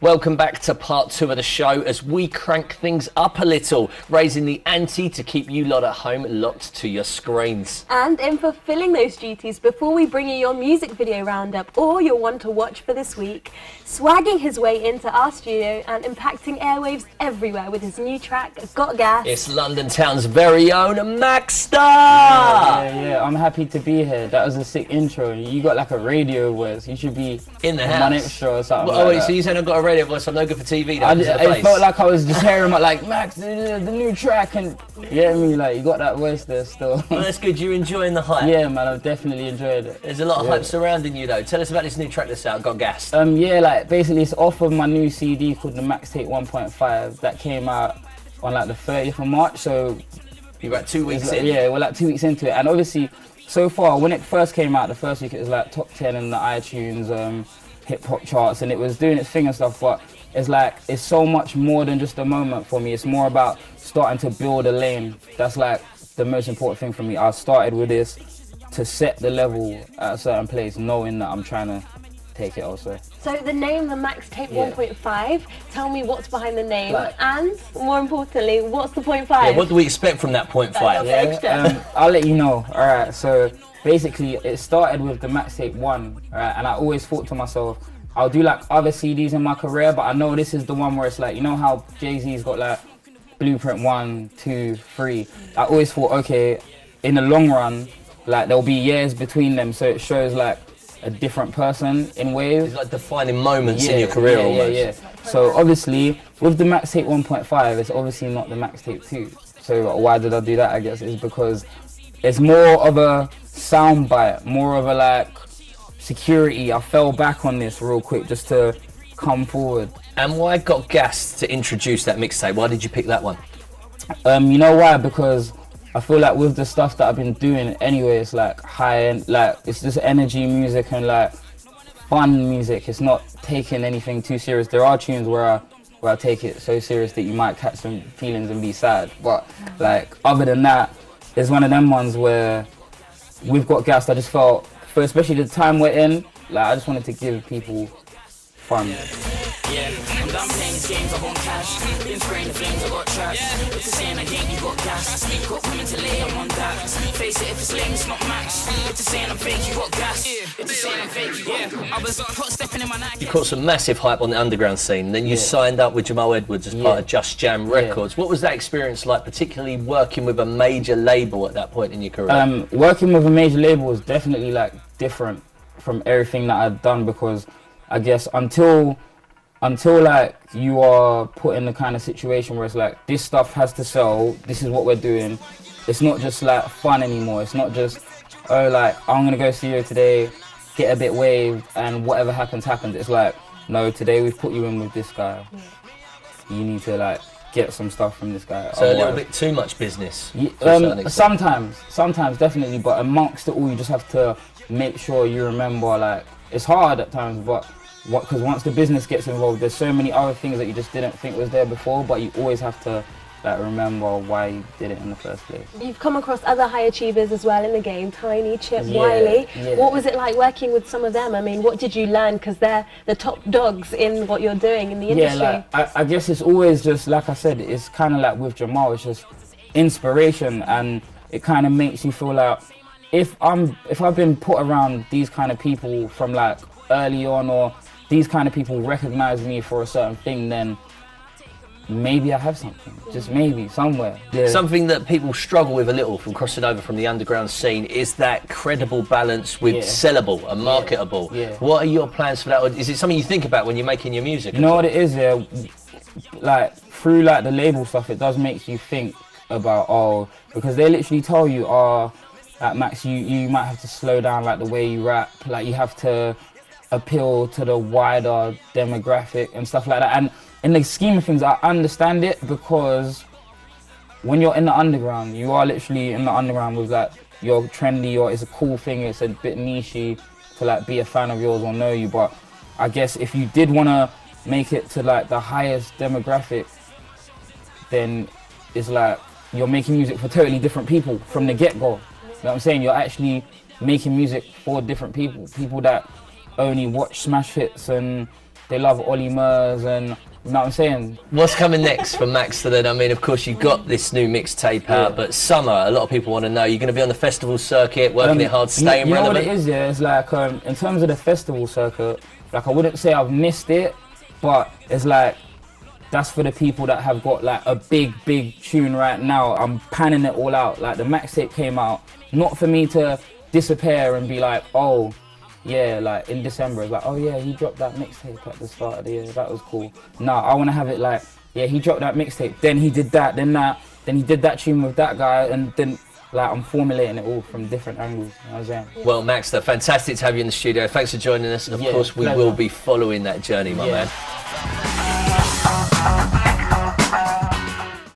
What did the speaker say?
Welcome back to part 2 of the show as we crank things up a little, raising the ante to keep you lot at home locked to your screens. And in fulfilling those duties, before we bring you your music video roundup or your one to watch for this week, swagging his way into our studio and impacting airwaves everywhere with his new track, Got Gas. It's London Town's very own Maxsta! Yeah, I'm happy to be here. That was a sick intro. You got like a radio voice. You should be in the house. My next show or something. Well, like that. So you said I've got a radio voice, I'm no good for TV. It felt like I was just hearing like Max, the new track, and like you got that voice there still. Well, that's good. You're enjoying the hype. Yeah, man, I've definitely enjoyed it. There's a lot of hype surrounding you though. Tell us about this new track that's out, Got Gas. Yeah, like basically it's off of my new CD called the Maxsta 1.5 that came out on like the 30th of March. So you're about 2 weeks like, in. Yeah, we're like 2 weeks into it, and obviously so far when it first came out, the first week it was like top 10 in the iTunes hip hop charts, and it was doing its thing and stuff. But it's like it's so much more than just a moment for me. It's more about starting to build a lane. That's like the most important thing for me. I started with this to set the level at a certain place, knowing that I'm trying to take it elsewhere. So the name, the Maxsta 1.5, tell me what's behind the name, and more importantly, what's the 0.5? Yeah, what do we expect from that 0.5? Yeah, I'll let you know. All right, so basically it started with the Maxsta 1, right, and I always thought to myself, I'll do like other CDs in my career, but I know this is the one where it's like, you know how Jay-Z's got like Blueprint 1, 2, 3. I always thought, okay, in the long run, like there'll be years between them, so it shows like a different person in waves. It's like defining moments in your career almost. Yeah. So obviously, with the Maxsta 1.5, it's obviously not the Maxsta 2. So why did I do that? I guess it's because it's more of a soundbite, more of a like security. I fell back on this real quick just to come forward. And why Got Gas to introduce that mixtape? Why did you pick that one? You know why? Because I feel like with the stuff that I've been doing anyway, it's like high end, like it's just energy music and like fun music. It's not taking anything too serious. There are tunes where I take it so serious that you might catch some feelings and be sad. But like other than that, it's one of them ones where we've got Gas. I just felt, for especially the time we're in, like I just wanted to give people fun. Yeah, I'm done playing these games, I want cash. Been spraying the flames, I got trash. If it's saying I hate you, got gas. Speak up, women to lay, I want that. Face it, if it's lame, it's not Max. If it's saying I'm fake, you got gas. If it's saying I'm fake, you got gas. I was hot stepping in my night. You caught some massive hype on the underground scene, then you signed up with Jamal Edwards as part of Just Jam Records. What was that experience like, particularly working with a major label at that point in your career? Working with a major label was definitely like different from everything that I'd done, because I guess until like you are put in the kind of situation where it's like this stuff has to sell, this is what we're doing, it's not just like fun anymore. It's not just, oh, like I'm gonna go studio today, get a bit waved, and whatever happens. It's like, no, today we've put you in with this guy, you need to like get some stuff from this guy. So a little bit too much business? Sometimes definitely, but amongst it all you just have to make sure you remember, like it's hard at times, but because once the business gets involved, there's so many other things that you just didn't think was there before, but you always have to like remember why you did it in the first place. You've come across other high achievers as well in the game, Tiny, Chip, Wiley. What was it like working with some of them? I mean, what did you learn? Because they're the top dogs in what you're doing in the industry. Yeah, like, I guess it's always just, like I said, it's kind of like with Jamal, it's just inspiration, and it kind of makes you feel like if I've been put around these kind of people from like early on, or these kind of people recognize me for a certain thing, then maybe I have something, just maybe, somewhere. Yeah. Something that people struggle with a little from crossing over from the underground scene is that credible balance with sellable and marketable. What are your plans for that? Or is it something you think about when you're making your music? You know what it is, like through like the label stuff, it does make you think about, because they literally tell you, like Max, you might have to slow down like the way you rap, like you have to appeal to the wider demographic and stuff like that. And in the scheme of things, I understand it, because when you're in the underground, you are literally in the underground with like, you're trendy, or it's a cool thing, it's a bit nichey to like be a fan of yours or know you. But I guess if you did want to make it to like the highest demographic, then it's like you're making music for totally different people from the get-go. You know what I'm saying? You're actually making music for different people that only watch smash hits and they love Ollie Murs, and you know what I'm saying? What's coming next for Maxsta then? I mean, of course, you've got this new mixtape out, but summer, a lot of people want to know, you're going to be on the festival circuit, working it hard, staying relevant? You know what it is, yeah? It's like, in terms of the festival circuit, like, I wouldn't say I've missed it, but it's like, that's for the people that have got like a big tune right now. I'm panning it all out. Like, the Maxtape came out, not for me to disappear and be like, oh, yeah, like in December, it's like, oh yeah, he dropped that mixtape at the start of the year, that was cool. Nah, I want to have it like, yeah, he dropped that mixtape, then he did that, then he did that tune with that guy, and then like I'm formulating it all from different angles, you know what I'm saying? Well, Maxsta, fantastic to have you in the studio. Thanks for joining us, and of course we will be following that journey, my man.